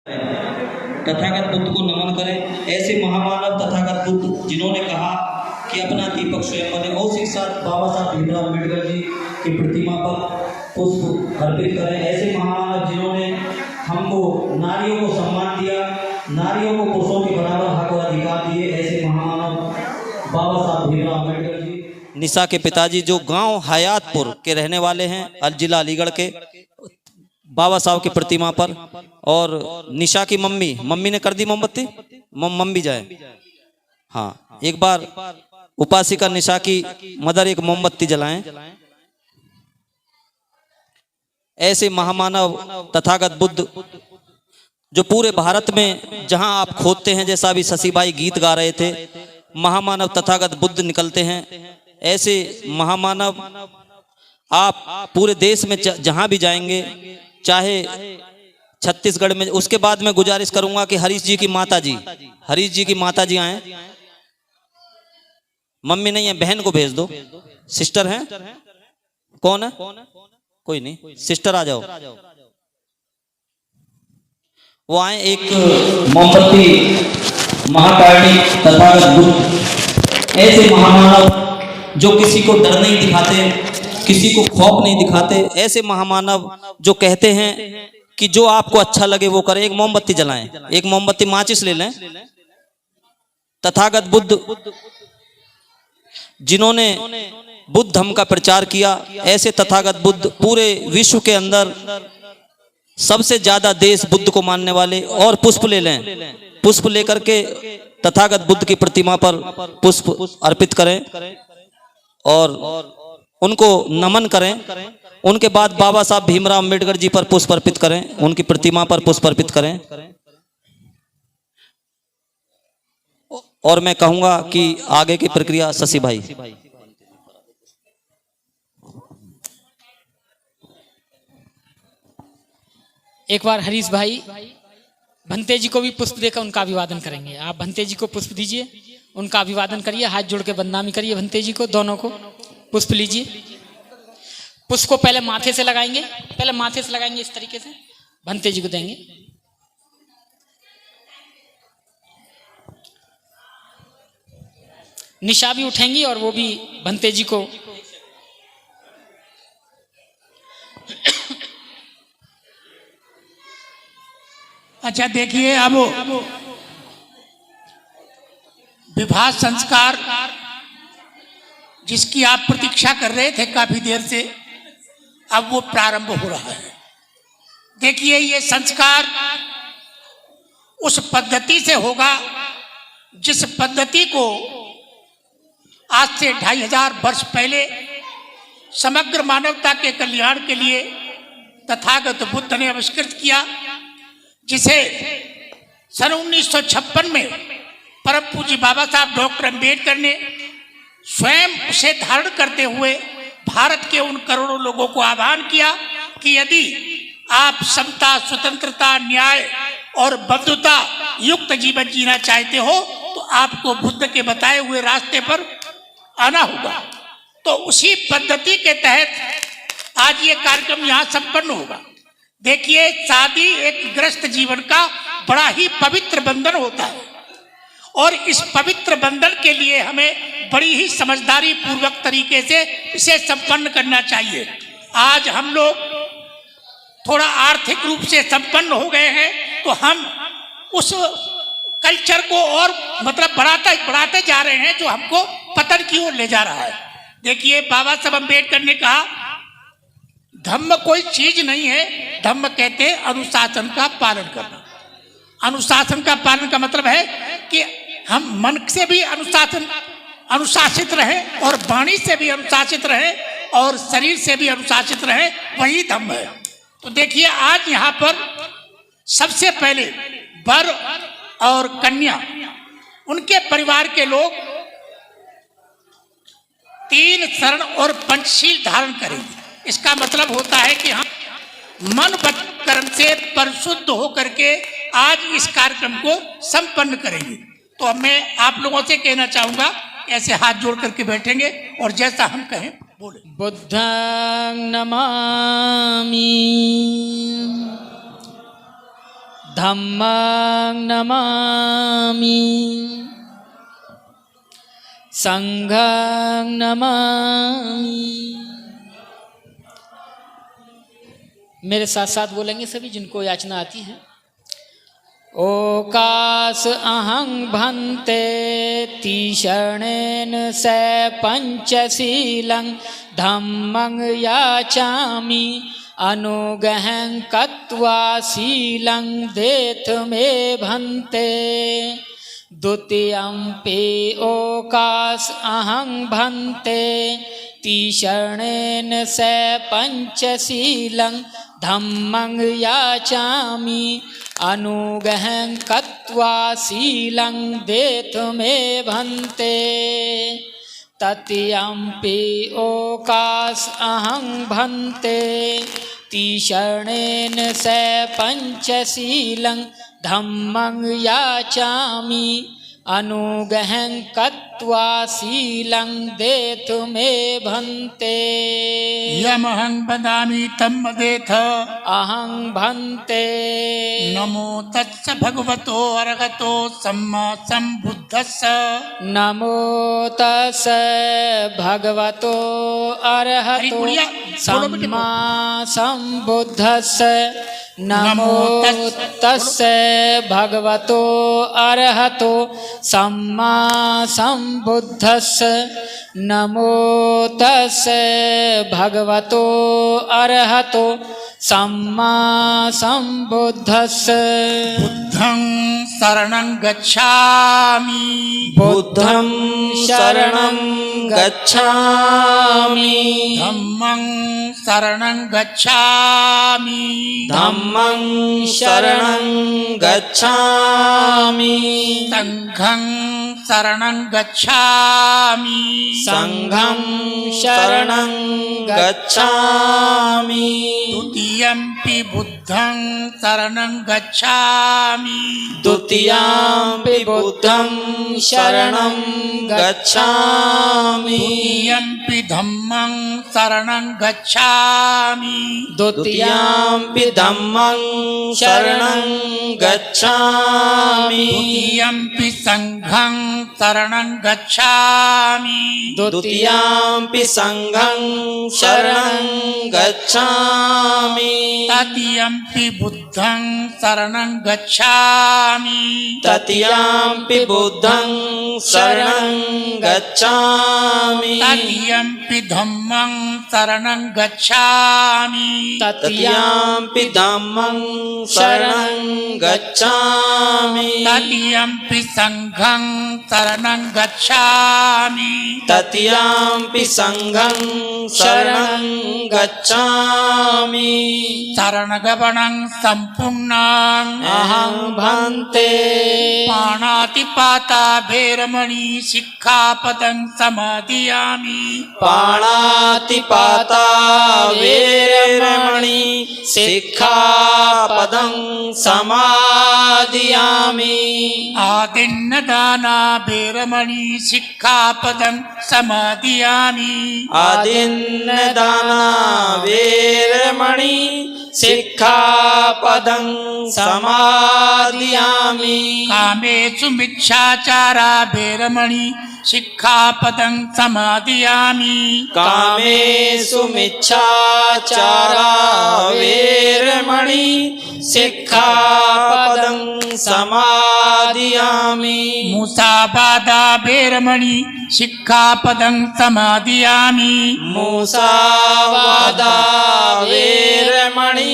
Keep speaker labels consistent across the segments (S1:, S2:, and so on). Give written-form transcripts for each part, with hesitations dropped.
S1: तथागत बुद्ध को नमन करें। ऐसे महामानव तथागत बुद्ध जिन्होंने कहा कि अपना दीपक स्वयं बने, उसी के साथ बाबा साहब भीमराव अम्बेडकर जी की प्रतिमा पर पुष्प अर्पित करें। ऐसे महामानव जिन्होंने हमको नारियों को सम्मान दिया, नारियों को पुरुषों के बराबर हक और अधिकार दिए, ऐसे महामानव बाबा साहब भीमराव अम्बेडकर जी।
S2: निशा के पिताजी जो गांव हयातपुर के रहने वाले हैं, जिला अलीगढ़ के, बाबा साहब की प्रतिमा पर, और निशा की मम्मी ने कर दी मोमबत्ती, मम्मी जाए। हाँ, एक बार उपासिका निशा की मदर एक मोमबत्ती जलाएं। ऐसे महामानव तथागत बुद्ध जो पूरे भारत में जहां आप खोदते हैं, जैसा अभी शशि भाई गीत गा रहे थे, महामानव तथागत बुद्ध निकलते हैं। ऐसे महामानव आप पूरे देश में जहां भी जाएंगे, चाहे छत्तीसगढ़ में। उसके बाद मैं गुजारिश करूंगा कि हरीश जी की माता जी आए। मम्मी नहीं है, बहन को भेज दो। सिस्टर हैं? कौन है? कोई नहीं, सिस्टर आ जाओ। वो आए। एक
S1: मोमबत्ती महाकारुणी तथागत बुद्ध, ऐसे महामानव जो किसी को डर नहीं दिखाते, किसी को खौफ नहीं दिखाते, ऐसे महामानव जो कहते हैं कि जो आपको अच्छा लगे वो करें। एक मोमबत्ती जलाएं, एक मोमबत्ती माचिस ले लें। तथागत बुद्ध जिन्होंने बुद्ध धर्म का प्रचार किया, ऐसे तथागत बुद्ध पूरे विश्व के अंदर सबसे ज्यादा देश बुद्ध को मानने वाले। और पुष्प ले लें, पुष्प लेकर के तथागत बुद्ध की प्रतिमा पर पुष्प अर्पित करें और उनको नमन करें। उनके बाद बाबा साहब भीमराव अम्बेडकर जी पर पुष्प अर्पित करें, उनकी प्रतिमा पर पुष्प अर्पित करें। और मैं कहूंगा कि आगे की प्रक्रिया शशि भाई।
S3: एक बार हरीश भाई भंते जी को भी पुष्प देकर उनका अभिवादन करेंगे। आप भंते जी को पुष्प दीजिए, उनका अभिवादन करिए, हाथ जोड़ के बदनामी करिए भंते जी को। दोनों को पुष्प लीजिए। पुष्प को पहले माथे से लगाएंगे, इस तरीके से भंते जी को देंगे। निशा भी उठेंगी और वो भी भंते जी को।
S4: अच्छा देखिए, अब विवाह संस्कार जिसकी आप प्रतीक्षा कर रहे थे काफी देर से, अब वो प्रारंभ हो रहा है। देखिए, ये संस्कार उस पद्धति से होगा जिस पद्धति को आज से 2500 वर्ष पहले समग्र मानवता के कल्याण के लिए तथागत बुद्ध ने आविष्कृत किया, जिसे सन 1956 में परम पूज्य बाबा साहब डॉक्टर अम्बेडकर ने स्वयं उसे धारण करते हुए भारत के उन करोड़ों लोगों को आह्वान किया कि यदि आप समता, स्वतंत्रता, न्याय और बंधुता युक्त जीवन जीना चाहते हो तो आपको बुद्ध के बताए हुए रास्ते पर आना होगा। तो उसी पद्धति के तहत आज ये कार्यक्रम यहाँ संपन्न होगा। देखिए, शादी एक गृहस्थ जीवन का बड़ा ही पवित्र बंधन होता है और इस पवित्र बंधन के लिए हमें बड़ी ही समझदारी पूर्वक तरीके से इसे संपन्न करना चाहिए। आज हम लोग थोड़ा आर्थिक रूप से संपन्न हो गए हैं, तो हम उस कल्चर को और बढ़ाते जा रहे हैं जो हमको पतन की ओर ले जा रहा है। देखिए, बाबा साहब अम्बेडकर ने कहा धम्म कोई चीज नहीं है, धम्म कहते हैं अनुशासन का पालन करना। अनुशासन का पालन का मतलब है कि हम मन से भी अनुशासित रहें और वाणी से भी अनुशासित रहें और शरीर से भी अनुशासित रहें, वही धम्म है। तो देखिए, आज यहाँ पर सबसे पहले वर और कन्या, उनके परिवार के लोग 3 शरण और पंचशील धारण करेंगे। इसका मतलब होता है कि हम मन वचन कर्म से परिशुद्ध होकर के आज इस कार्यक्रम को संपन्न करेंगे। तो मैं आप लोगों से कहना चाहूंगा, ऐसे हाथ जोड़ करके बैठेंगे और जैसा हम कहें बोले।
S3: बुद्धं नमामि धम्मं नमामि संघं नमामि। मेरे साथ साथ बोलेंगे सभी जिनको याचना आती है। ओकास अहं भन्ते तीषणेन स पंचशीलं धम्मं याचामि अनुगहं कत्वा शीलं देथ मे भन्ते। द्वितीयंपि ओकास अहं भन्ते तीषणेन स पंचशीलं धम्मं याचामि अनुगहं कत्वा शीलं देथ मे भन्ते। तृतीयंपि ओकास अहं भन्ते तीषणेन स पंचशीलं धम्मं याचामि अनुगहं कत्वा शीलं देथ मे भन्ते।
S4: यमहं वदामि तं वदेथ।
S3: अहं भन्ते।
S4: नमो तच्च भगवतो अर्हतो सम्मा सम्बुद्धस्स।
S3: नमो तस् भगवतो अर्हतो सम्मा सम्बुद्धस्स। नमो तस् भगवतो अर्हतो सम्मा सम्बुद्धस्स। नमो तस् भगवतो अर्हतो सम्मा सम्बुद्धस्स।
S4: बुद्धं शरणं गच्छामि।
S2: बुद्धं शरणं गच्छामि।
S4: धम्मं शरणं गच्छामि।
S2: धम्मं शरणं गच्छामि।
S4: संघं शरणं गच्छामि।
S2: संघं शरणं गच्छामि।
S4: द्वितीयंपि बुद्धं शरणं गच्छामि।
S2: द्वितीयंपि बुद्धं शरणं गच्छामि।
S4: द्वितीयंपि धम्मं शरणं गच्छामि।
S2: द्वितीयंपि धम्मं शरणं गच्छामि।
S4: द्वितीयंपि संघं शरणं गच्छामि।
S2: द्वितीयंपि संघं शरणं गच्छामि।
S4: तृतीयंपि बुद्धं शरणं गच्छामि।
S2: तृतीयंपि बुद्धं शरणं गच्छामि।
S4: तृतीयंपि धम्मं शरणं गच्छामि।
S2: तृतीयंपि धम्मं शरणं गच्छामि।
S4: तृतीयंपि संघं शरणं गच्छामि।
S2: तृतीयंपि संघं शरणं गच्छामि।
S4: शरणगमनं सम्पूर्णं
S2: अहं भन्ते।
S4: पाणातिपाता भैरमणि सिक्खापदं समादयामि।
S2: पाणातिपाता वेरमणि सिक्खापदं समादयामि।
S4: आदिन्नदाना भैरमणि सिक्खापदं समादयामि।
S2: आदिन्नदाना वेरमणि सिक्खापदं समादयामि।
S4: कामेषु मिच्छाचारा भैरमणि सिक्खापदं समादयामि।
S2: कामेषु मिच्छाचारा वेरमणि सिक्खापदं समादयामि।
S4: मुसावादा भैरमणि सिक्खापदं समादयामि।
S2: मुसावादा वेरमणि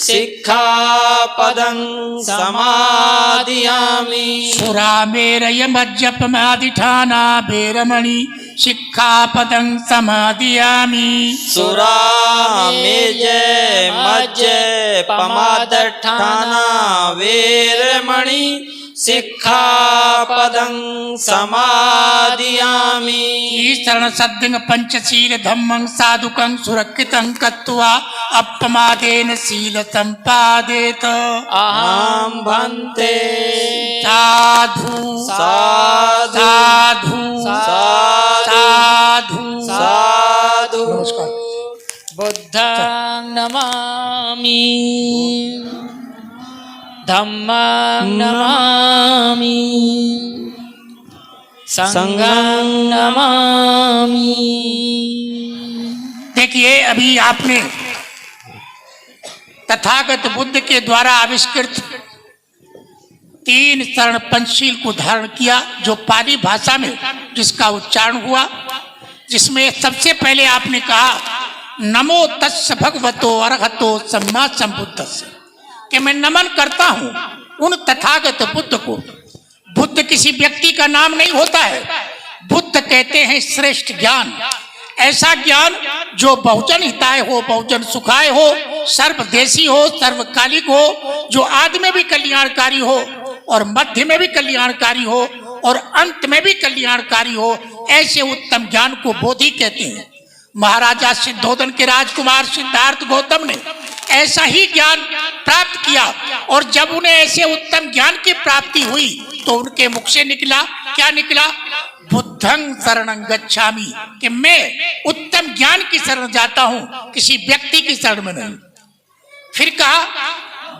S2: सिक्खापदं समादयामि।
S4: सुरामेरयमज्जपमादिठाना भैरमणि सिक्खापदं समादयामि।
S2: सुरामेरयमज्जपमादिठाना वेरमणि सिक्खापदं समादयामि।
S4: ईशरण सद्दिंग पंचशील धम्मं साधुकं सुरक्षितं कत्वा अपमादेन शील संपादेत।
S2: अहं भन्ते।
S4: साधु
S2: साधु
S4: साधु
S2: साधु।
S3: बुद्धं नमामि धम्मं नमामि संघं नमामि।
S4: देखिए अभी आपने तथागत बुद्ध के द्वारा आविष्कृत 3 शरण पंचशील को धारण किया, जो पाली भाषा में जिसका उच्चारण हुआ, जिसमें सबसे पहले आपने कहा नमो तस्स भगवतो अरहतो सम्मा संबुद्धस्स, कि मैं नमन करता हूं उन तथागत बुद्ध को। बुद्ध किसी व्यक्ति का नाम नहीं होता है। बुद्ध कहते हैं श्रेष्ठ ज्ञान, ऐसा ज्ञान जो बहुजन हिताय हो, बहुजन सुखाय हो, सर्वदेशी हो, सर्वकालिक हो, जो आदि में भी कल्याणकारी हो और मध्य में भी कल्याणकारी हो और अंत में भी कल्याणकारी हो। ऐसे उत्तम ज्ञान को बोधि कहते हैं। महाराजा सिद्धोदन के राजकुमार सिद्धार्थ गौतम ने ऐसा ही ज्ञान प्राप्त किया, और जब उन्हें ऐसे उत्तम ज्ञान की प्राप्ति हुई तो उनके मुख से निकला, क्या निकला? बुद्धं शरणं गच्छामि, कि मैं उत्तम ज्ञान की शरण जाता हूं, किसी व्यक्ति की शरण में नहीं। फिर कहा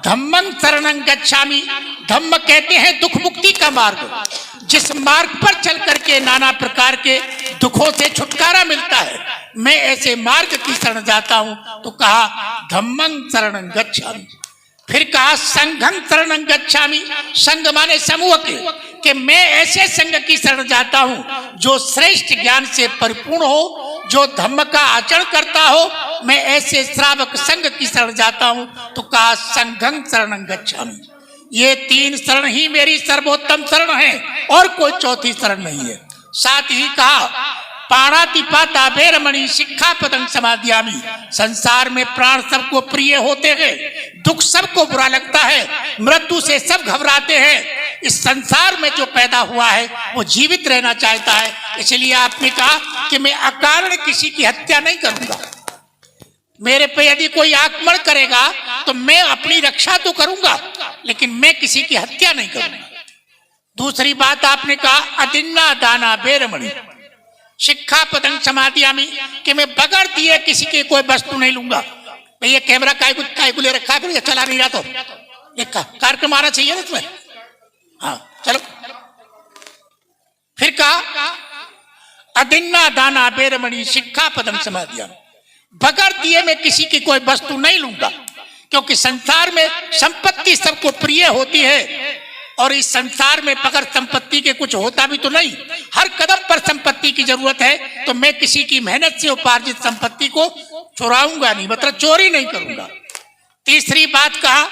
S4: धम्मं शरणं गच्छामि, धम्म कहते हैं दुख मुक्ति का मार्ग, जिस मार्ग पर चल करके नाना प्रकार के दुखों से छुटकारा मिलता है, मैं ऐसे मार्ग की शरण जाता हूं। तो कहा धम्मं शरणं गच्छामि। फिर कहा संघं शरणं गच्छामि, संघ माने समूह के, कि मैं ऐसे संघ की शरण जाता हूं जो श्रेष्ठ ज्ञान से परिपूर्ण हो, जो धम्म का आचरण करता हो, मैं ऐसे श्रावक संघ की शरण जाता हूं। तो कहा संघं शरणं गच्छामि। ये 3 शरण ही मेरी सर्वोत्तम शरण है, और कोई चौथी शरण नहीं है। साथ ही कहा पाणातिपाता बेरमणि शिक्षापदं समादयामि, संसार में प्राण सबको प्रिय होते हैं, दुख सबको बुरा लगता है, मृत्यु से सब घबराते हैं। इस संसार में जो पैदा हुआ है वो जीवित रहना चाहता है, इसलिए आपने कहा कि मैं अकारण किसी की हत्या नहीं करूंगा। मेरे पे यदि कोई आक्रमण करेगा तो मैं अपनी रक्षा तो करूंगा, लेकिन मैं किसी की हत्या नहीं करूंगा। दूसरी बात आपने कहा अदिन्ना दाना बेरमणि शिक्षापदं समादयामि, कि मैं बगैर दिए किसी की कोई वस्तु नहीं लूंगा। भैया कैमरा काय को ले रखा है, फिर चला नहीं रहा तो एक कार्यक्रम आना चाहिए ना तुम्हें। हाँ चलो। फिर कहा अदिन्ना दाना बेरमणि शिक्षापदं समादयामि, बगैर दिए मैं किसी की कोई वस्तु नहीं लूंगा, क्योंकि संसार में संपत्ति सबको प्रिय होती है, और इस संसार में बगैर संपत्ति के कुछ होता भी तो नहीं। हर कदम पर संपत्ति की जरूरत है, तो मैं किसी की मेहनत से उपार्जित संपत्ति को चुराऊंगा नहीं, मतलब चोरी नहीं करूंगा। तीसरी बात कहा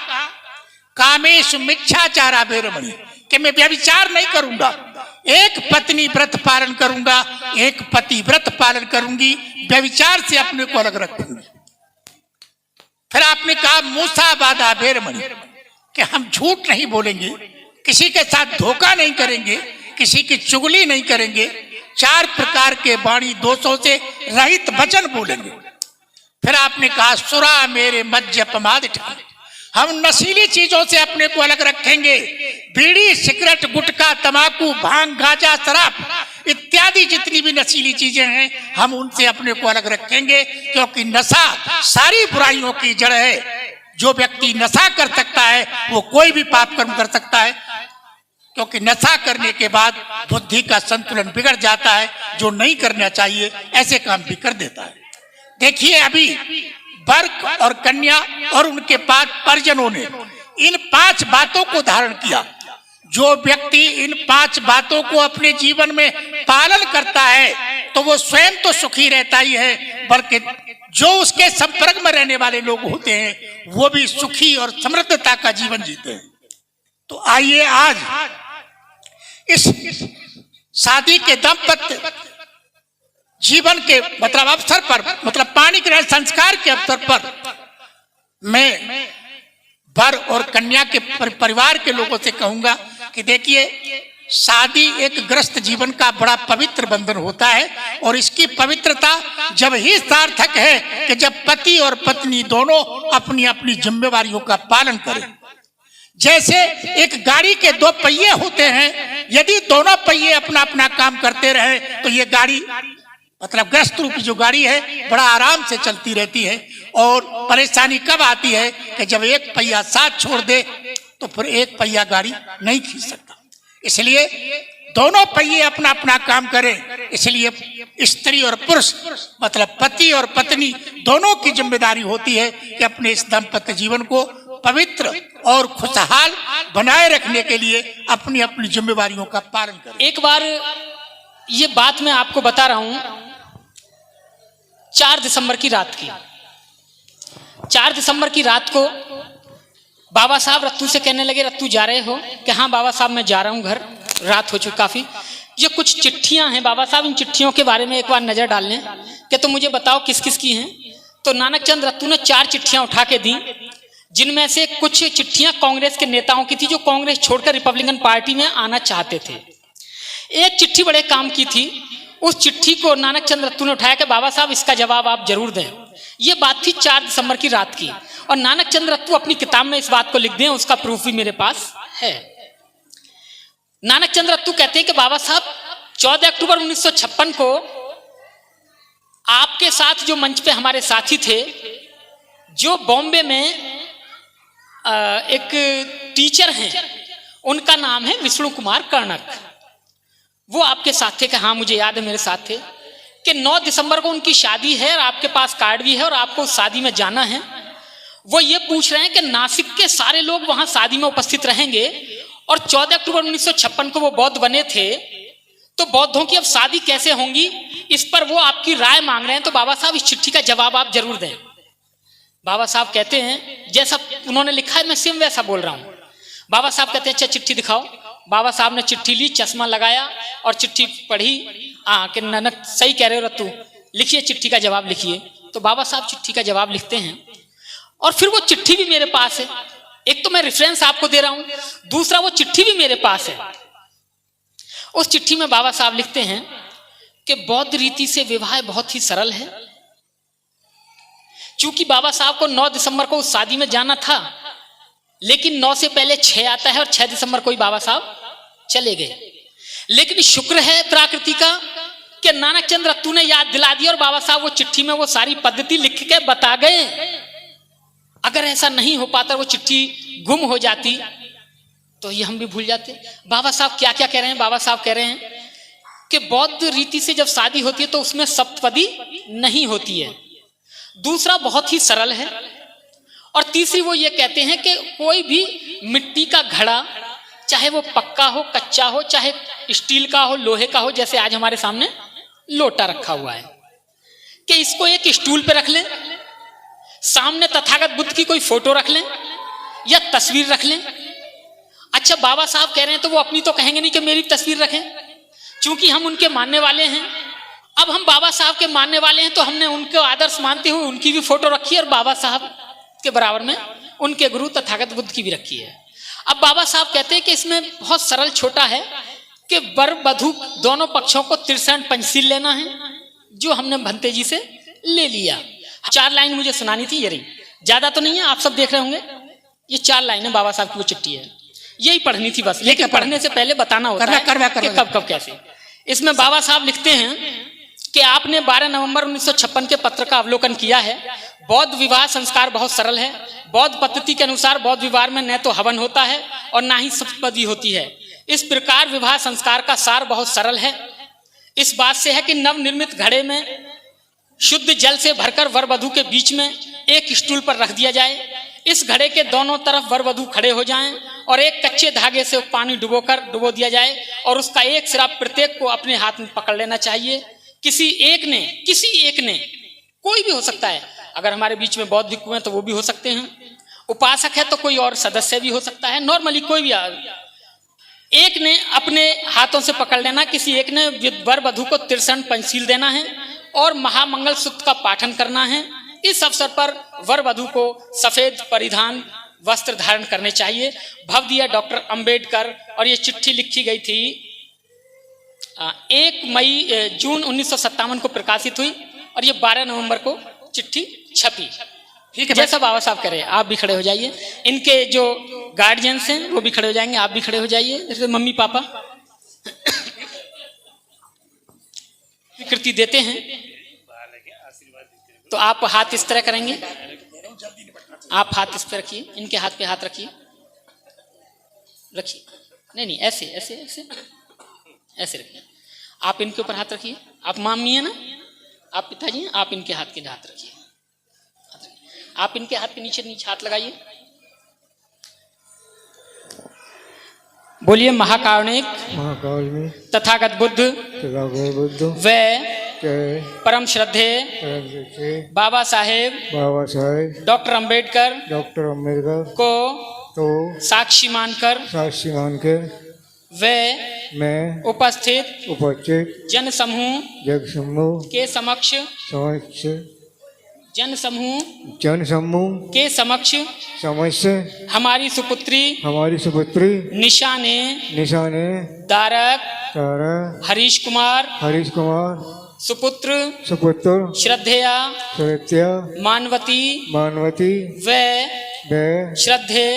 S4: कामेषु मिच्छाचारा बेरमणि, कि मैं व्यभिचार नहीं करूंगा, एक पत्नी व्रत पालन करूंगा, एक पति व्रत पालन करूंगी, व्यभिचार से अपने को अलग रखूंगी। फिर आपने कहा मूसा बाधा बेरमणि, कि हम झूठ नहीं बोलेंगे, किसी के साथ धोखा नहीं करेंगे, किसी की चुगली नहीं करेंगे, 4 प्रकार के वाणी दोषों से रहित वचन बोलेंगे। फिर आपने कहा सुरा मेरे मज्ज पमाद ठान, हम नशीली चीजों से अपने को अलग रखेंगे, बीड़ी सिगरेट गुटखा तंबाकू भांग गांजा शराब इत्यादि जितनी भी नशीली चीजें हैं हम उनसे अपने को अलग रखेंगे, क्योंकि नशा सारी बुराइयों की जड़ है। जो व्यक्ति नशा कर सकता है वो कोई भी पाप कर्म कर सकता है, क्योंकि नशा करने के बाद बुद्धि का संतुलन बिगड़ जाता है, जो नहीं करना चाहिए ऐसे काम भी कर देता है। देखिए अभी वर और कन्या और उनके पास परिजनों ने इन 5 बातों को धारण किया। जो व्यक्ति इन 5 बातों को अपने जीवन में पालन करता है तो वो स्वयं तो सुखी रहता ही है, बल्कि जो उसके संपर्क में रहने वाले लोग होते हैं वो भी सुखी और समृद्धता का जीवन जीते हैं। तो आइए आज इस शादी के दाम्पत्य जीवन के मतलब अवसर पर, मतलब पाणी ग्रहण संस्कार के अवसर पर मैं वर और कन्या के परिवार के लोगों से कहूंगा कि देखिए शादी एक ग्रस्त जीवन का बड़ा पवित्र बंधन होता है, और इसकी पवित्रता जब ही सार्थक है कि जब पति और पत्नी दोनों अपनी अपनी जिम्मेवारियों का पालन करें। जैसे एक गाड़ी के 2 पहिए होते हैं, यदि दोनों पहिए अपना अपना काम करते रहे तो ये गाड़ी मतलब ग्रस्त रूपी जो गाड़ी है बड़ा आराम से चलती रहती है। और परेशानी कब आती है कि जब एक पहिया साथ छोड़ दे तो फिर एक पहिया गाड़ी नहीं खींच सकता। इसलिए दोनों पहिए अपना अपना काम करें। इसलिए स्त्री और पुरुष मतलब पति और पत्नी दोनों की जिम्मेदारी होती है कि अपने इस दाम्पत्य जीवन को पवित्र और खुशहाल बनाए रखने के लिए अपनी अपनी जिम्मेदारियों का पालन करें।
S3: एक बार ये बात मैं आपको बता रहा हूं, 4 दिसंबर की रात की, 4 दिसंबर की रात को बाबा साहब रत्तू से कहने लगे, रत्तू जा रहे हो? कि हाँ बाबा साहब मैं जा रहा हूं घर, रात हो चुकी काफी। ये कुछ चिट्ठियां हैं बाबा साहब, इन चिट्ठियों के बारे में एक बार नजर डाल लें कि तो मुझे बताओ किस किस की हैं। तो नानक चंद रत्तू ने 4 चिट्ठियां उठा के दी, जिनमें से कुछ चिट्ठियां कांग्रेस के नेताओं की थी जो कांग्रेस छोड़कर रिपब्लिकन पार्टी में आना चाहते थे। एक चिट्ठी बड़े काम की थी, उस चिट्ठी को नानक चंद रत्तू ने उठाया कि बाबा साहब इसका जवाब आप जरूर दें। ये बात थी 4 दिसंबर की रात की, और नानक चंद रत्तू अपनी किताब में इस बात को लिख दें, उसका प्रूफ भी मेरे पास है। नानक चंद रत्तू कहते हैं कि बाबा साहब 14 अक्टूबर 1956 को आपके साथ जो मंच पे हमारे साथी थे, जो बॉम्बे में एक टीचर हैं, उनका नाम है विष्णु कुमार कर्णक, वो आपके साथ थे। कि हाँ मुझे याद है मेरे साथ थे। कि 9 दिसंबर को उनकी शादी है और आपके पास कार्ड भी है और आपको उस शादी में जाना है। वो ये पूछ रहे हैं कि नासिक के सारे लोग वहां शादी में उपस्थित रहेंगे, और 14 अक्टूबर 1956 को वो बौद्ध बने थे, तो बौद्धों की अब शादी कैसे होंगी, इस पर वो आपकी राय मांग रहे हैं। तो बाबा साहब इस चिट्ठी का जवाब आप जरूर दें। बाबा साहब कहते हैं जैसा उन्होंने लिखा है मैं सेम वैसा बोल रहा हूं। बाबा साहब कहते हैं अच्छा चिट्ठी दिखाओ। बाबा साहब ने चिट्ठी ली, चश्मा लगाया और चिट्ठी पढ़ी। कि नानक सही कह रहे हो रत्तू, लिखिए चिट्ठी का जवाब लिखिए। तो बाबा साहब चिट्ठी का जवाब लिखते हैं, और फिर वो चिट्ठी भी मेरे पास है। एक तो मैं रेफरेंस आपको दे रहा हूं, दूसरा वो चिट्ठी भी मेरे पास है। उस चिट्ठी में बाबा साहब लिखते हैं कि बौद्ध रीति से विवाह बहुत ही सरल है। चूंकि बाबा साहब को 9 दिसंबर को उस शादी में जाना था, लेकिन 9 से पहले 6 आता है और 6 दिसंबर को ही बाबा साहब चले गए। लेकिन शुक्र है प्रकृति का कि नानक चंद रत्तू ने याद दिला दिया और बाबा साहब वो चिट्ठी में वो सारी पद्धति लिख के बता गए। अगर ऐसा नहीं हो पाता, वो चिट्ठी गुम हो जाती, तो ये हम भी भूल जाते। बाबा साहब क्या क्या कह रहे हैं? बाबा साहब कह रहे हैं कि बौद्ध रीति से जब शादी होती है तो उसमें सप्तपदी नहीं होती है। दूसरा बहुत ही सरल है, और तीसरी वो ये कहते हैं कि कोई भी मिट्टी का घड़ा, चाहे वो पक्का हो, कच्चा हो, चाहे स्टील का हो, लोहे का हो, जैसे आज हमारे सामने लोटा रखा हुआ है, कि इसको एक स्टूल पे रख लें, सामने तथागत बुद्ध की कोई फोटो रख लें या तस्वीर रख लें। अच्छा बाबा साहब कह रहे हैं तो वो अपनी तो कहेंगे नहीं कि मेरी तस्वीर रखें, क्योंकि हम उनके मानने वाले हैं। अब हम बाबा साहब के मानने वाले हैं तो हमने उनको आदर्श मानते हुए उनकी भी फोटो रखी है, और बाबा साहब के बराबर में उनके गुरु तथागत बुद्ध की भी रखी है। अब बाबा साहब कहते हैं कि इसमें बहुत सरल छोटा है कि वर वधू दोनों पक्षों को 63 पंचशील लेना है, जो हमने भंते जी से ले लिया। 4 लाइन मुझे सुनानी थी, ये रही, ज्यादा तो नहीं है, आप सब देख रहे होंगे। ये 4 लाइनें बाबा साहब की वो चिट्ठी है, यही पढ़नी थी बस, लेकिन पढ़ने से पहले बताना होता है कि कब कब कैसे। इसमें बाबा साहब लिखते हैं कि आपने 12 नवंबर 1956 के पत्र का अवलोकन किया है। बौद्ध विवाह संस्कार बहुत सरल है। बौद्ध पद्धति के अनुसार बौद्ध विवाह में न तो हवन होता है और ना ही सप्तपदी होती है। इस प्रकार विवाह संस्कार का सार बहुत सरल है। इस बात से है कि नवनिर्मित घड़े में शुद्ध जल से भरकर वर वधू के बीच में एक स्टूल पर रख दिया जाए। इस घड़े के दोनों तरफ वर वधू खड़े हो जाएं और एक कच्चे धागे से पानी डुबो दिया जाए, और उसका एक सिरा प्रत्येक को अपने हाथ में पकड़ लेना चाहिए। किसी एक ने कोई भी हो सकता है, अगर हमारे बीच में बौद्ध भिक्षु हैं तो वो भी हो सकते हैं, उपासक है तो कोई और सदस्य भी हो सकता है, नॉर्मली कोई भी एक ने अपने हाथों से पकड़ लेना। किसी एक ने वर वधू को 63 पंचशील देना है और महामंगल सूत्र का पाठन करना है। इस अवसर पर वर वधू को सफेद परिधान वस्त्र धारण करने चाहिए। भवदीय डॉक्टर अंबेडकर, और ये चिट्ठी लिखी गई थी 1 जून 1957 को प्रकाशित हुई, और ये 12 नवंबर को चिट्ठी छपी। ठीक है, जैसा बाबा साहब कह रहे हैं आप भी खड़े हो जाइए, इनके जो गार्जियंस हैं वो भी खड़े हो जाएंगे, आप भी खड़े हो जाइए, जैसे मम्मी पापा स्वीकृति देते हैं तो आप हाथ इस तरह करेंगे, आप हाथ इस पे रखिए, इनके हाथ पे हाथ रखिए। रखिए, नहीं नहीं, ऐसे ऐसे ऐसे ऐसे रखिए। आप इनके ऊपर हाथ रखिए। आप मामी है ना, आप पिताजी हैं, आप इनके हाथ के हाथ रखिए। आप इनके हाथ के नीचे नीचे हाथ लगाइए। बोलिए महाकारुणिक
S5: महाकारुणिक
S3: तथागत बुद्ध
S5: तथागत बुद्ध
S3: व
S5: जय
S3: परम श्रद्धेय बाबा साहेब
S5: बाबा साहेब
S3: डॉक्टर अंबेडकर
S5: डॉक्टर अम्बेडकर
S3: को
S5: तो
S3: साक्षी मानकर
S5: साक्षी मानकर
S3: व
S5: मैं
S3: उपस्थित जन समूह
S5: जग समूह
S3: के समक्ष
S5: जन समूह
S3: के समक्ष हमारी सुपुत्री निशा ने दारक हरीश कुमार सुपुत्र श्रद्धेया मानवती व श्रद्धेय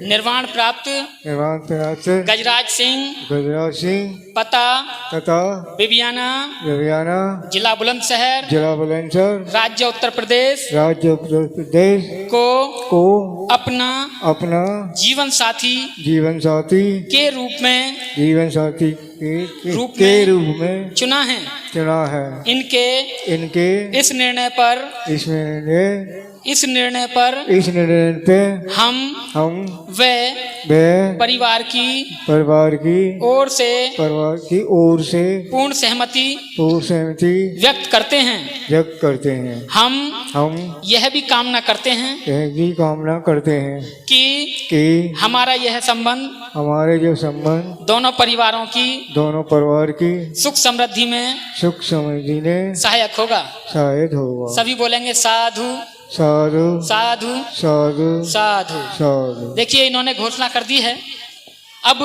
S3: निर्वाण प्राप्त गजराज सिंह पता बिबियाना जिला बुलंदशहर राज्य उत्तर प्रदेश को अपना जीवन साथी के रूप में चुना है। इनके इस निर्णय पर हम व परिवार की ओर से पूर्ण सहमति व्यक्त करते हैं। हम यह भी कामना करते हैं कि हमारा यह संबंध दोनों परिवारों की सुख समृद्धि में सहायक होगा। सभी बोलेंगे साधु
S5: साधु
S3: साधु
S5: साधु
S3: साधु।
S5: साधु।
S3: देखिए इन्होंने घोषणा कर दी है। अब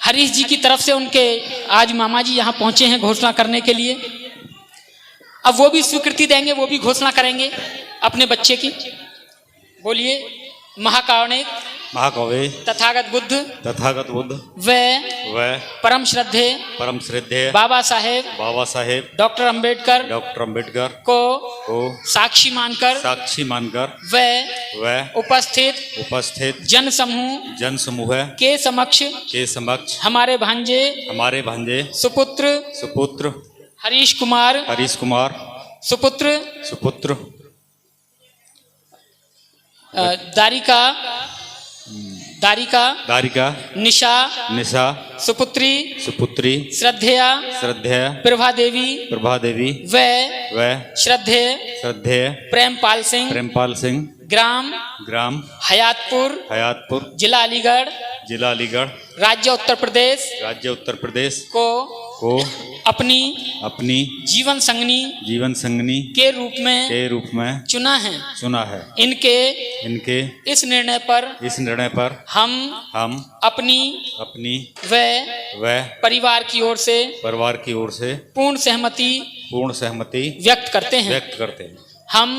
S3: हरीश जी की तरफ से उनके आज मामा जी यहाँ पहुंचे हैं घोषणा करने के लिए। अब वो भी स्वीकृति देंगे, वो भी घोषणा करेंगे अपने बच्चे की। बोलिए महाकारुणिक तथागत बुद्ध व परम श्रद्धेय बाबा साहेब डॉक्टर अंबेडकर को साक्षी मानकर व उपस्थित जन समूह के समक्ष हमारे भांजे सुपुत्र हरीश कुमार सुपुत्र दारिका निशा सुपुत्री श्रद्धेया प्रभा देवी व श्रद्धेय प्रेमपाल सिंह ग्राम हयातपुर जिला अलीगढ़ राज्य उत्तर प्रदेश को अपनी जीवन संगनी के रूप में चुना है। इनके इस निर्णय पर हम अपनी व परिवार की ओर से पूर्ण सहमति व्यक्त करते हैं। हम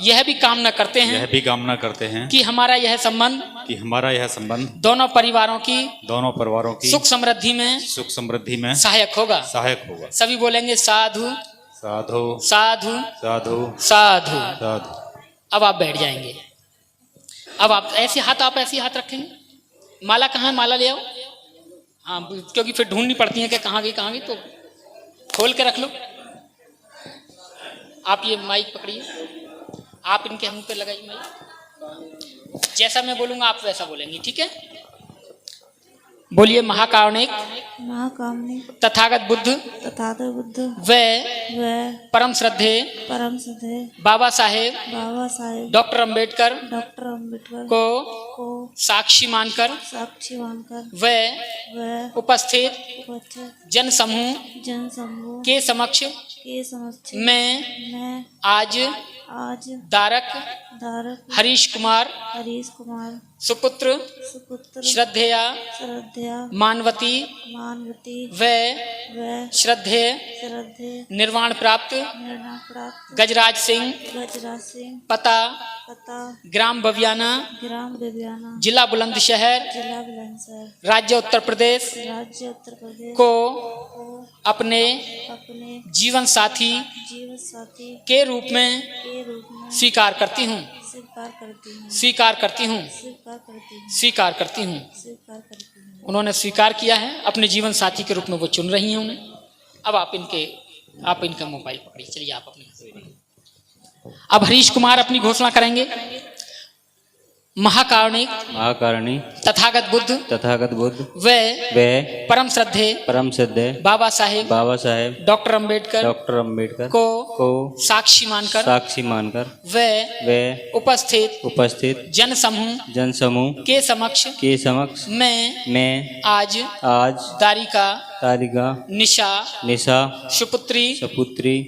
S3: यह भी कामना करते हैं कि हमारा यह संबंध दोनों परिवारों की सुख समृद्धि में सहायक होगा। सभी बोलेंगे साधु साधु साधु साधु साधु साधु। अब आप बैठ जाएंगे। अब आप ऐसे हाथ रखेंगे। माला कहाँ है? माला ले आओ। हाँ, क्योंकि फिर ढूंढनी पड़ती है कि कहाँ गई, तो खोल के रख लो। आप ये माइक पकड़िए, आप इनके मुंह पे लगाइए माइक। जैसा मैं बोलूंगा आप वैसा बोलेंगी, ठीक है? बोलिए महाकारुणिक तथागत बुद्ध व परम श्रद्धेय बाबा साहेब डॉक्टर अंबेडकर को साक्षी मानकर व उपस्थित जन समूह के समक्ष मैं आज दारक हरीश कुमार सुपुत्र श्रद्धेया मानवती व श्रद्धेय निर्वाण प्राप्त गजराज सिंह पता ग्राम बबियाना जिला बुलंदशहर राज्य उत्तर प्रदेश को अपने जीवन साथी के रूप में स्वीकार करती हूँ।
S6: स्वीकार करती हूँ।
S3: स्वीकार करती हूँ।
S6: स्वीकार करती हूँ।
S3: स्वीकार करती हूँ।
S6: स्वीकार करती हूँ।
S3: उन्होंने स्वीकार किया है, अपने जीवन साथी के रूप में वो चुन रही हैं उन्हें। अब आप इनका मोबाइल पकड़िए, चलिए आप अपने। अब हरीश कुमार अपनी घोषणा करेंगे।
S7: महाकारणी
S3: तथागत बुद्ध व परम श्रद्धेय बाबा साहेब डॉक्टर अंबेडकर को साक्षी मानकर व उपस्थित जन समूह के समक्ष मैं आज दारिका निशा सुपुत्री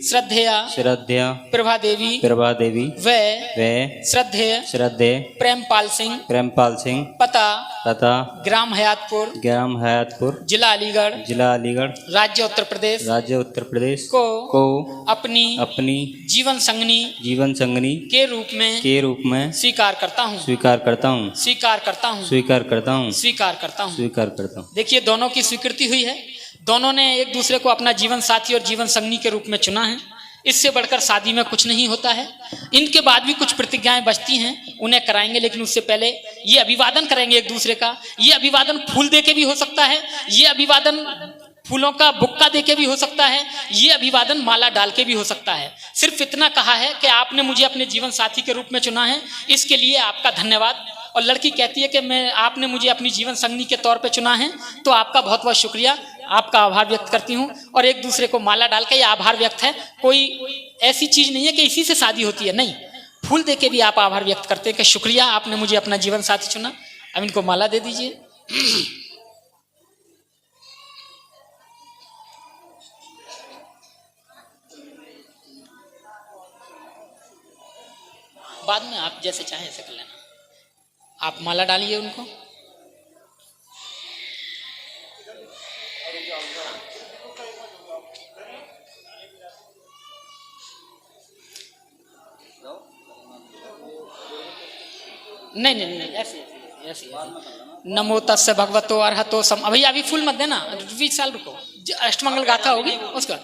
S3: श्रद्धेया प्रभा देवी व श्रद्धेय प्रेमपाल सिंह पता ग्राम हयातपुर जिला अलीगढ़ राज्य उत्तर प्रदेश को अपनी जीवन संगनी के रूप में स्वीकार करता हूँ। देखिए, दोनों की स्वीकृति हुई है। दोनों ने एक दूसरे को अपना जीवन साथी और जीवन संगनी के रूप में चुना है। इससे बढ़कर शादी में कुछ नहीं होता है। इनके बाद भी कुछ प्रतिज्ञाएं बचती हैं, उन्हें कराएंगे, लेकिन उससे पहले ये अभिवादन करेंगे एक दूसरे का। ये अभिवादन फूल दे के भी हो सकता है, ये अभिवादन फूलों का बुक्का दे के भी हो सकता है, ये अभिवादन माला डाल के भी हो सकता है। सिर्फ इतना कहा है कि आपने मुझे अपने जीवन साथी के रूप में चुना है, इसके लिए आपका धन्यवाद। और लड़की कहती है कि आपने मुझे अपनी जीवन संगनी के तौर पे चुना है, तो आपका बहुत बहुत शुक्रिया, आपका आभार व्यक्त करती हूँ। और एक दूसरे को माला डाल के ये आभार व्यक्त है। कोई ऐसी चीज नहीं है कि इसी से शादी होती है, नहीं, फूल दे के भी आप आभार व्यक्त करते हैं कि शुक्रिया, आपने मुझे अपना जीवन साथी चुना। अब इनको माला दे दीजिए। बाद में आप जैसे चाहें ऐसे कर लेना। आप माला डालिए उनको। नहीं, ऐसे नमो तस्य भगवतो अरहतो भैया अभी फूल मत देना, 20 साल रुको, अष्टमंगल गाथा होगी उसका।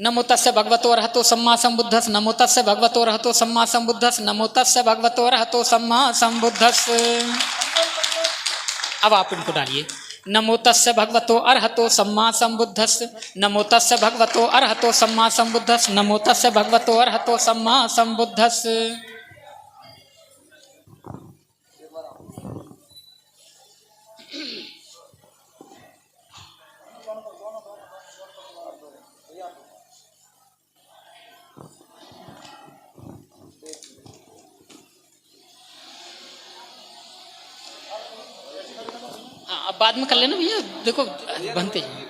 S3: नमो तस्य भगवतो अरहतो सम्मा संबुद्धस्, नमो तस्य भगवतो अरहतो सम्मा संबुद्धस्, नमो तस्य भगवतो अरहतो सम्मा संबुद्धस्। अब आप इनको डालिए। नमो तस्य भगवतो अरहतो सम्मा संबुद्धस्, नमो तस्य भगवतो अरहतो सम्मा संबुद्धस्, नमो तस्य भगवतो अरहतो सम्मा संबुद्धस्। अब बाद में कर लेना भैया, देखो बनते हैं।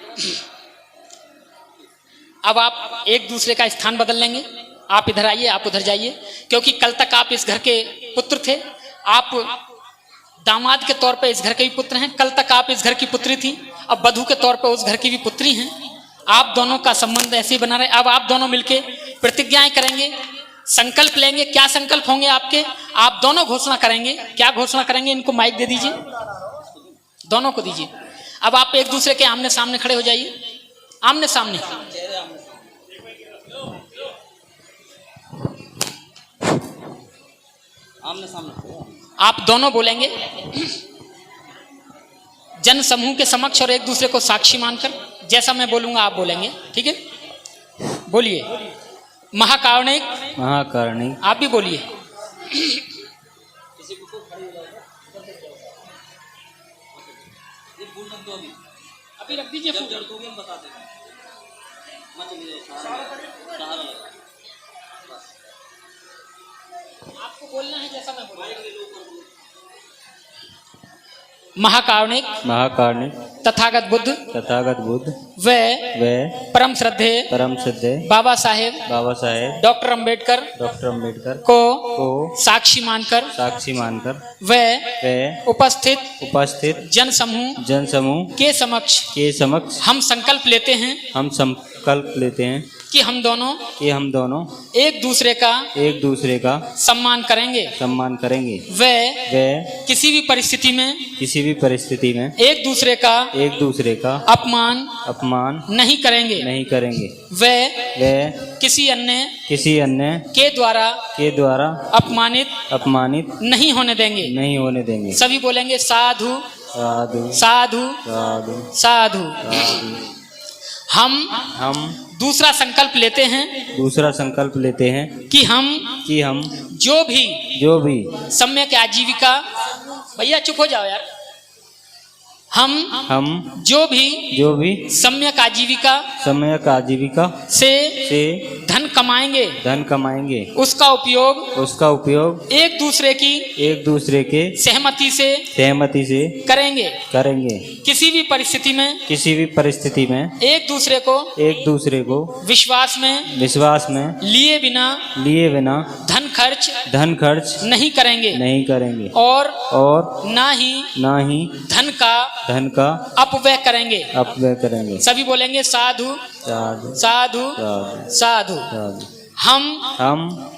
S3: अब आप एक दूसरे का स्थान बदल लेंगे। आप इधर आइए, आप उधर जाइए, क्योंकि कल तक आप इस घर के पुत्र थे। आप दामाद के तौर पे इस घर के भी पुत्र हैं, कल तक आप इस घर की पुत्री थी, अब वधू के तौर पे उस घर की भी पुत्री हैं। आप दोनों का संबंध ऐसे ही बना रहे। अब आप दोनों मिलके प्रतिज्ञाएं करेंगे, संकल्प लेंगे। क्या संकल्प होंगे आपके? आप दोनों घोषणा करेंगे। क्या घोषणा करेंगे? इनको माइक दे दीजिए, दोनों को दीजिए। अब आप एक दूसरे के आमने सामने खड़े हो जाइए, आमने सामने। आप दोनों बोलेंगे जन समूह के समक्ष और एक दूसरे को साक्षी मानकर। जैसा मैं बोलूंगा आप बोलेंगे, ठीक है? बोलिए। महाकारणी। आप भी बोलिए। अभी रख दीजिए, बता देंगे। आपको बोलना है जैसा मैं बोलूंगा। महाकारणी तथागत बुद्ध व परम श्रद्धेय बाबा साहेब डॉक्टर अंबेडकर को साक्षी मानकर व उपस्थित जन समूह के समक्ष हम संकल्प लेते हैं
S7: संकल्प लेते हैं
S3: कि हम दोनों
S7: एक दूसरे
S3: एक दूसरे का सम्मान करेंगे व किसी भी परिस्थिति में एक दूसरे का अपमान नहीं करेंगे व किसी अन्य के द्वारा अपमानित नहीं होने देंगे। सभी बोलेंगे साधु साधु साधु। हम दूसरा संकल्प लेते हैं कि हम जो भी सम्यक आजीविका, भैया चुप हो जाओ यार, हम जो भी सम्यक आजीविका से धन कमाएंगे उसका उपयोग एक दूसरे के सहमति से करेंगे। किसी भी परिस्थिति में एक दूसरे को विश्वास में लिए बिना धन खर्च नहीं करेंगे और ना ही धन का अपव्यय करेंगे। सभी बोलेंगे साधु साधु साधु। हम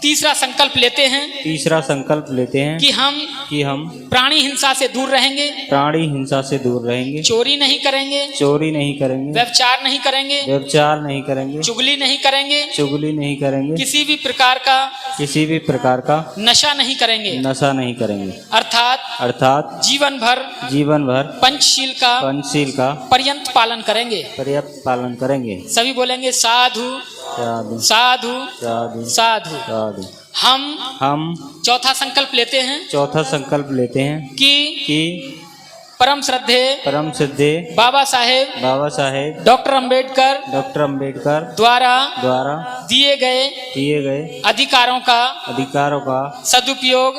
S3: तीसरा संकल्प लेते हैं कि हम प्राणी हिंसा से दूर रहेंगे, चोरी नहीं करेंगे, व्यभिचार नहीं करेंगे, चुगली नहीं करेंगे, किसी भी प्रकार का नशा नहीं करेंगे। अर्थात जीवन भर पंचशील का पर्यंत पालन करेंगे। सभी बोलेंगे साधु साधु साधु। हम चौथा संकल्प लेते हैं कि परम श्रद्धे बाबा साहेब डॉक्टर अंबेडकर द्वारा दिए गए अधिकारों का सदुपयोग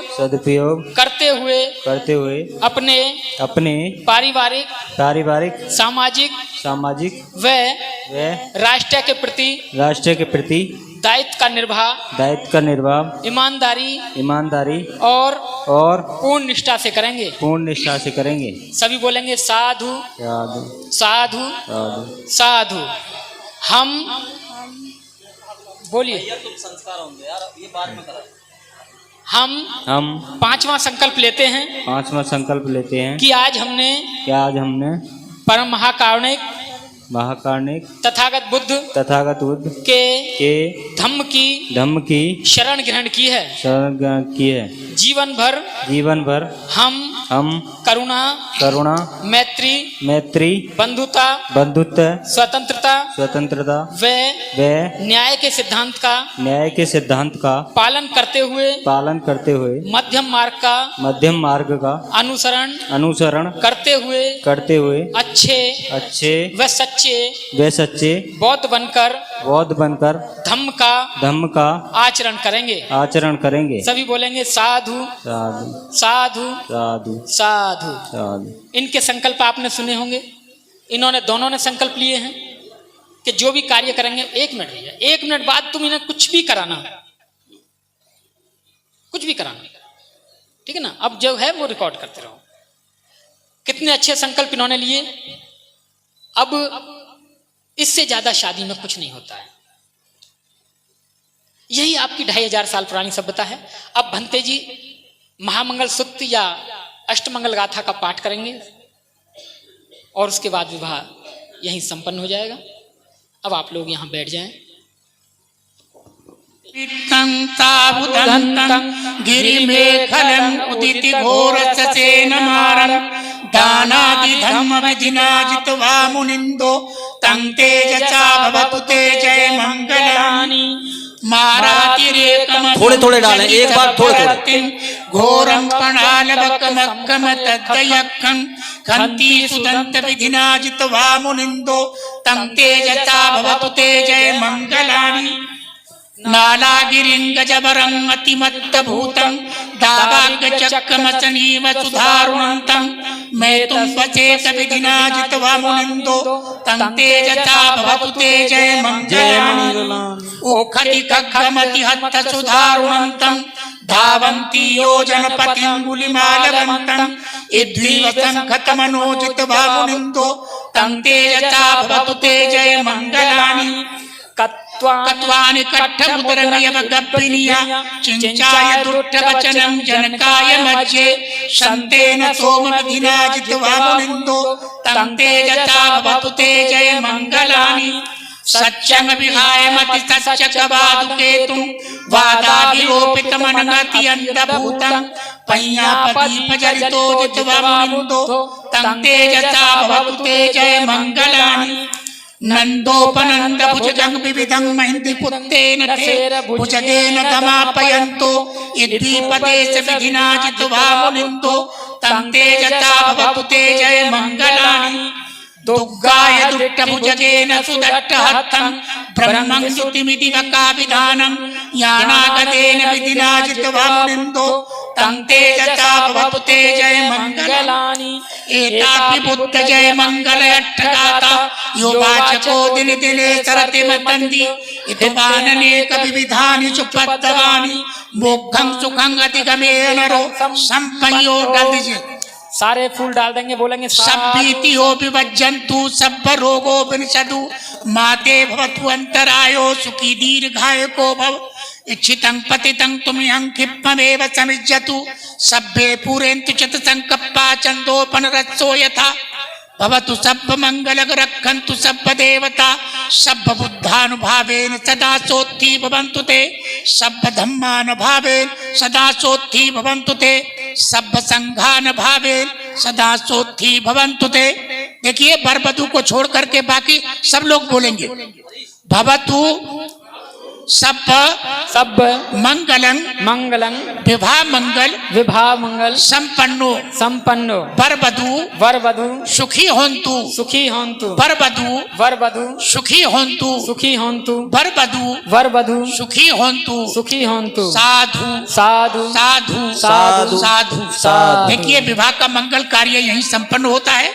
S3: करते हुए अपने पारिवारिक सामाजिक व राष्ट्र के प्रति दायित्व का निर्वाह ईमानदारी और पूर्ण निष्ठा से करेंगे। सभी बोलेंगे साधु साधु साधु। हम बोलिए हम पांचवा संकल्प लेते हैं कि आज हमने परम महाकारुणिक तथागत बुद्ध के धम्म की शरण ग्रहण की है। जीवन भर हम करुणा मैत्री बंधुता स्वतंत्रता व न्याय के सिद्धांत का पालन करते हुए मध्यम मार्ग का अनुसरण करते हुए अच्छे व सच्चे बौद्ध बनकर धम्म का आचरण करेंगे। सभी बोलेंगे साधु साधु साधु। इनके संकल्प आपने सुने होंगे। दोनों ने संकल्प लिए हैं कि जो भी कार्य करेंगे, 1 मिनट भैया, 1 मिनट बाद तुम इन्हें कुछ भी कराना, ठीक है ना। अब जो है वो रिकॉर्ड करते रहो। कितने अच्छे संकल्प इन्होंने लिए। अब इससे ज्यादा शादी में कुछ नहीं होता है। यही आपकी 2500 साल पुरानी सभ्यता है। अब भंते जी महामंगल सूत्र या अष्टमंगल गाथा का पाठ करेंगे और उसके बाद विवाह यहीं संपन्न हो जाएगा। अब आप लोग यहाँ बैठ जाएं। गिरिमेखलम् उदिति घोरसेनमारम् दानादि धम्म विधिनाजित्वा मुनिन्दो तं तेजसा भवतु ते जय मंगलानि।
S1: थोड़े डालें, एक बार थोड़े।
S4: घोरं पणालवकमक्कम तद्दयक्खं खन्ति सुदन्त विधिनाजित्वा मुनिन्दो तं तेजसा भवतु ते जय मंगलानि। नालागिरिंगजबरं अतिमत्तभूतं दावाग्गचक्रमसनीव सुधारुणन्तं मेतुं वचेत विधिनाजित्वा मुनिन्दो तं तेजसा भवतु ते जय मंगलानि। ओखति खड्गमतिहत्त सुधारुणन्तं धावन्ति योजनपतिं गुलिमालवन्तं इद्वीवसं खतमनोजित्वा मुनिन्दो तं तेजसा भवतु ते जय मंगलानि कत्वानि कट्ठमुदरमियव गप्पिनिया चिंचाय दुष्टवचनं जनकाय मध्ये शन्तेन सोमविधिना जित्वा मुनिन्दो तं तेजसा भवतु ते जय मंगलानि सच्चंग विहाय मति सच्चकवादुकेतुं वादाभिरोपितमनगति अंतभूतं पय्यापदीपजलितो जित्वा मुनिन्दो तं तेजसा भवतु ते जय मंगलानि नंदोपनंद भुजगं विविधं महिंदी पुत्तेन ते भुजगेन गमापयन्तो यद्वीपदेश विधिना जित्वा मुनिन्दो तं तेजसा भवतु ते जय मंगलानि दुग्गाय दुष्टभुजगेन सुदट्टहस्तं ब्रह्मं स्तुतिमिदिवका विधानं यानागतेन विधिना जित्वा मुनिन्दो तं तेजसा भवतु ते जय मंगलानि एतापि बुद्ध जय मंगल अट्ठगाता यो वाचको दिन दिने सरति मतंदी इतवाननेक विविधानि चुपत्तवानि मोक्षं सुखं अधिगमेनरो संपयो ददिजे।
S3: सारे फूल डाल देंगे, बोलेंगे
S4: सभ्भीति हो विभज्जन्तु सब्ब रोगो विनशतु माते भवतु अंतरायो सुखी दीर्घायको भव इच्छितं पतितं तुमिहं क्षिप्तमेव समिज्जतु सभ्ये पूरयन्तु चत संकप्पा चन्दोपनरत्सो यथा भवतु सब्ब मंगलग रक्षन्तु सब्ब देवता सब्ब बुद्धानुभावेन सदा सोत्थी भवन्तु ते सब्ब धम्मानुभावेन सदा सोत्थी भवन्तु ते सब्ब संघानुभावेन सदा सोत्थी भवन्तु ते। देखिए बरबधु को छोड़ करके बाकी सब लोग बोलेंगे भवतु सब्ब मंगलं
S3: मंगलं
S4: विवाह मंगल संपन्नो वरवधु सुखी होन्तु वरवधु सुखी होन्तु वरवधु सुखी होन्तु साधु। देखिए विवाह का मंगल कार्य यहीं संपन्न होता है।